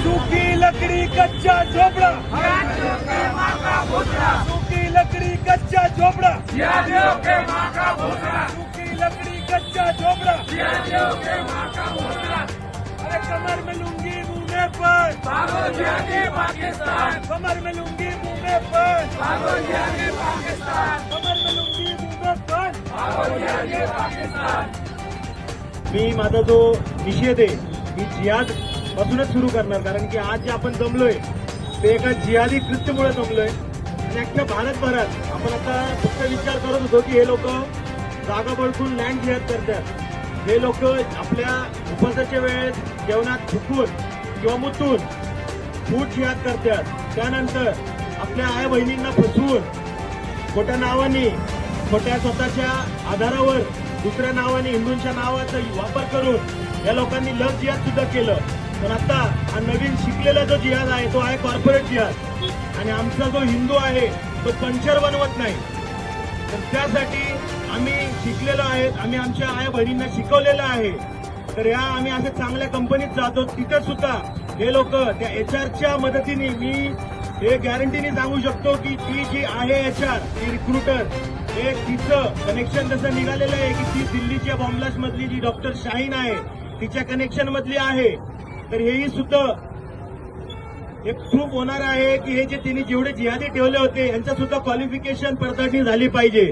सूखी लकड़ी कच्चा झोपड़ा, सूखी लकड़ी कच्चा झोपड़ा, सूखी लकड़ी कच्चा झोपड़ा। अरे कमर में लुंगी मुंह में पर, कमर में लुंगी मुंह में पर, कमर में लुंगी मुंह में पर। मी माझा जो निषेध आहे मी जिहाद पासूनच सुरू करणार, कारण की आज जे आपण जमलोय ते एका जिहादी कृत्यामुळे जमलोय आणि अख्ख्या भारतभरात आपण आता फक्त विचार करत होतो की हे लोक जागा बळकून लँड जिहाद करतात, हे लोक आपल्या उपासाच्या वेळेस जेवणात थुकून किंवा मुतून फूट जिहाद करतात, त्यानंतर आपल्या आई बहिणींना फसवून खोट्या नावाने खोट्या स्वतःच्या आधारावर दुसऱ्या नावाने हिंदूंच्या नावाचा वापर करून या लोकांनी लव्ह जिहाद सुद्धा केलं. पण आता हा नवीन शिकलेला जो जिहाद आहे तो आहे कॉर्पोरेट जिहाद, आणि आमचा जो हिंदू आहे तो पंचर बनवत नाही. तर त्यासाठी आम्ही शिकलेलो आहेत, आम्ही आमच्या आई बहिणींना शिकवलेलं आहे. तर या आम्ही अशा चांगल्या कंपनीत जातो, तिथे सुद्धा हे लोक त्या एचआरच्या मदतीने मी हे गॅरंटीने सांगू शकतो की ती जी आहे एचआर ती रिक्रुटर हे तिचं कनेक्शन जसं निघालेलं आहे की ती दिल्लीच्या बॉम्बलास्ट मधली जी डॉक्टर शाहीन आहे तिच्या कनेक्शन मधली आहे. तर हेही सुद्धा एक प्रूफ होणार आहे की हे जे तिने जेवढे जिहादी ठेवले होते यांचं सुद्धा क्वालिफिकेशन पडताळणी झाली पाहिजे.